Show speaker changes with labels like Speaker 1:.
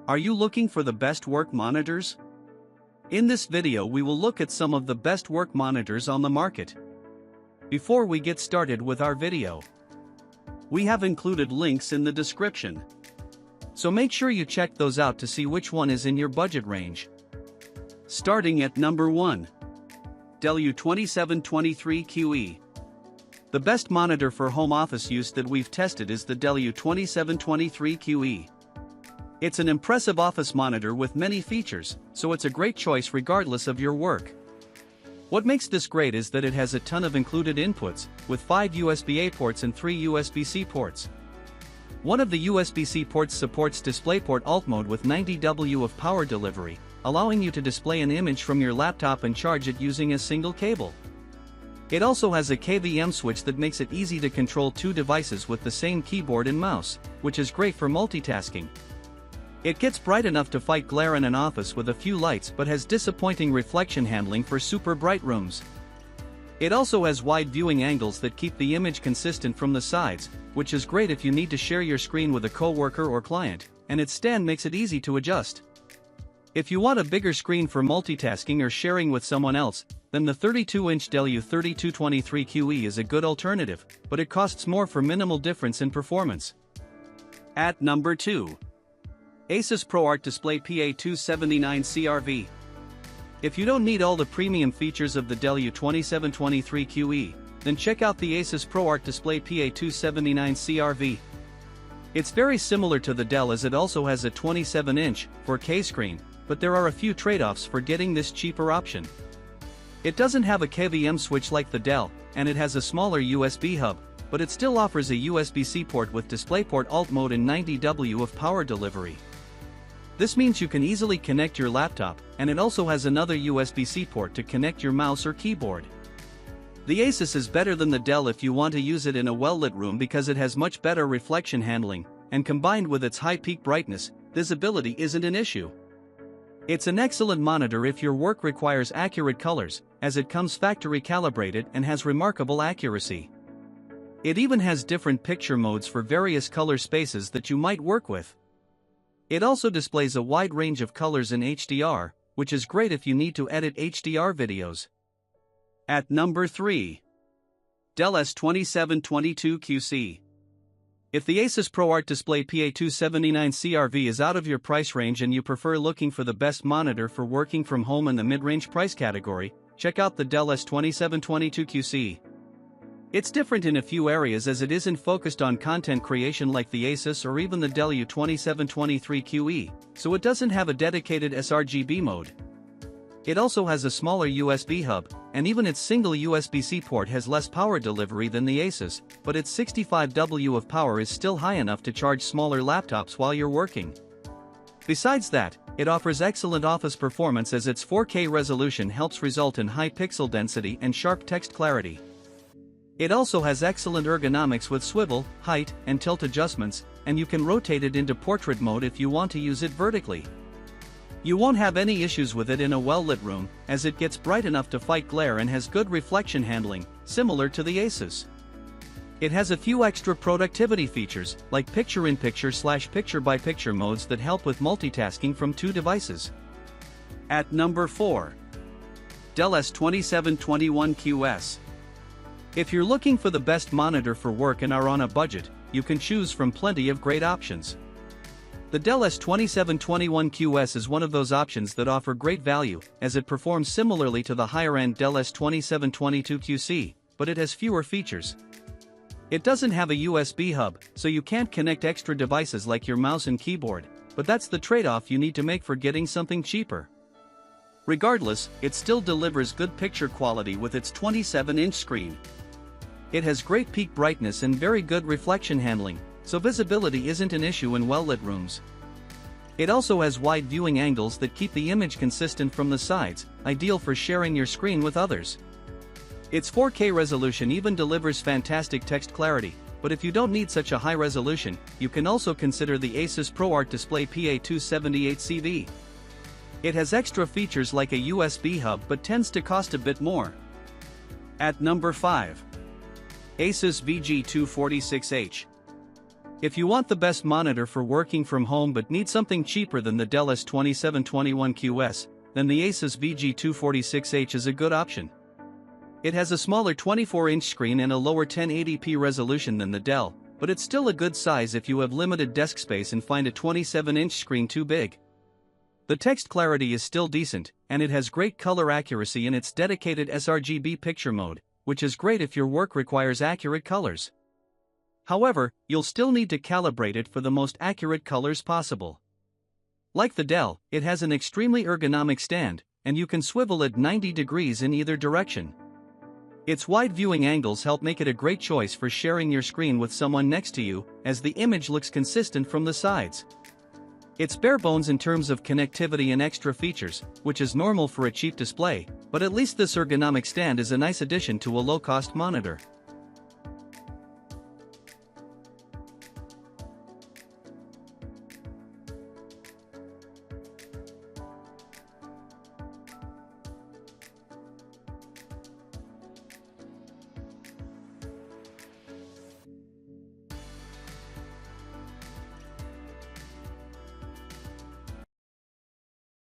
Speaker 1: Are you looking for the best work monitors? In this video we will look at some of the best work monitors on the market. Before we get started with our video, we have included links in the description. So make sure you check those out to see which one is in your budget range. Starting at number 1. Dell U2723QE. The best monitor for home office use that we've tested is the Dell U2723QE. It's an impressive office monitor with many features, so it's a great choice regardless of your work. What makes this great is that it has a ton of included inputs, with 5 USB-A ports and 3 USB-C ports. One of the USB-C ports supports DisplayPort Alt mode with 90 W of power delivery, allowing you to display an image from your laptop and charge it using a single cable. It also has a KVM switch that makes it easy to control two devices with the same keyboard and mouse, which is great for multitasking. It gets bright enough to fight glare in an office with a few lights but has disappointing reflection handling for super bright rooms. It also has wide viewing angles that keep the image consistent from the sides, which is great if you need to share your screen with a coworker or client, and its stand makes it easy to adjust. If you want a bigger screen for multitasking or sharing with someone else, then the 32-inch Dell U2723QE is a good alternative, but it costs more for minimal difference in performance. At number 2. ASUS ProArt Display PA279CRV. If you don't need all the premium features of the Dell U2723QE, then check out the ASUS ProArt Display PA279CRV. It's very similar to the Dell as it also has a 27-inch 4K screen, but there are a few trade-offs for getting this cheaper option. It doesn't have a KVM switch like the Dell, and it has a smaller USB hub, but it still offers a USB-C port with DisplayPort Alt mode and 90 W of power delivery. This means you can easily connect your laptop, and it also has another USB-C port to connect your mouse or keyboard. The ASUS is better than the Dell if you want to use it in a well-lit room because it has much better reflection handling, and combined with its high peak brightness, visibility isn't an issue. It's an excellent monitor if your work requires accurate colors, as it comes factory calibrated and has remarkable accuracy. It even has different picture modes for various color spaces that you might work with. It also displays a wide range of colors in HDR, which is great if you need to edit HDR videos. At number 3. Dell S2722QC. If the ASUS ProArt Display PA279CRV is out of your price range and you prefer looking for the best monitor for working from home in the mid-range price category, check out the Dell S2722QC. It's different in a few areas as it isn't focused on content creation like the ASUS or even the Dell U2723QE, so it doesn't have a dedicated sRGB mode. It also has a smaller USB hub, and even its single USB-C port has less power delivery than the ASUS, but its 65 W of power is still high enough to charge smaller laptops while you're working. Besides that, it offers excellent office performance as its 4K resolution helps result in high pixel density and sharp text clarity. It also has excellent ergonomics with swivel, height, and tilt adjustments, and you can rotate it into portrait mode if you want to use it vertically. You won't have any issues with it in a well-lit room, as it gets bright enough to fight glare and has good reflection handling, similar to the ASUS. It has a few extra productivity features, like picture-in-picture/picture-by-picture modes that help with multitasking from two devices. At number 4. Dell S2721QS. If you're looking for the best monitor for work and are on a budget, you can choose from plenty of great options. The Dell S2721QS is one of those options that offer great value, as it performs similarly to the higher-end Dell S2722QC, but it has fewer features. It doesn't have a USB hub, so you can't connect extra devices like your mouse and keyboard, but that's the trade-off you need to make for getting something cheaper. Regardless, it still delivers good picture quality with its 27-inch screen. It has great peak brightness and very good reflection handling, so visibility isn't an issue in well-lit rooms. It also has wide viewing angles that keep the image consistent from the sides, ideal for sharing your screen with others. Its 4K resolution even delivers fantastic text clarity, but if you don't need such a high resolution, you can also consider the ASUS ProArt Display PA278CV. It has extra features like a USB hub but tends to cost a bit more. At number 5. ASUS VG246H. If you want the best monitor for working from home but need something cheaper than the Dell S2721QS, then the ASUS VG246H is a good option. It has a smaller 24-inch screen and a lower 1080p resolution than the Dell, but it's still a good size if you have limited desk space and find a 27-inch screen too big. The text clarity is still decent, and it has great color accuracy in its dedicated sRGB picture mode, which is great if your work requires accurate colors. However, you'll still need to calibrate it for the most accurate colors possible. Like the Dell, it has an extremely ergonomic stand, and you can swivel it 90 degrees in either direction. Its wide viewing angles help make it a great choice for sharing your screen with someone next to you, as the image looks consistent from the sides. It's bare bones in terms of connectivity and extra features, which is normal for a cheap display, but at least this ergonomic stand is a nice addition to a low-cost monitor.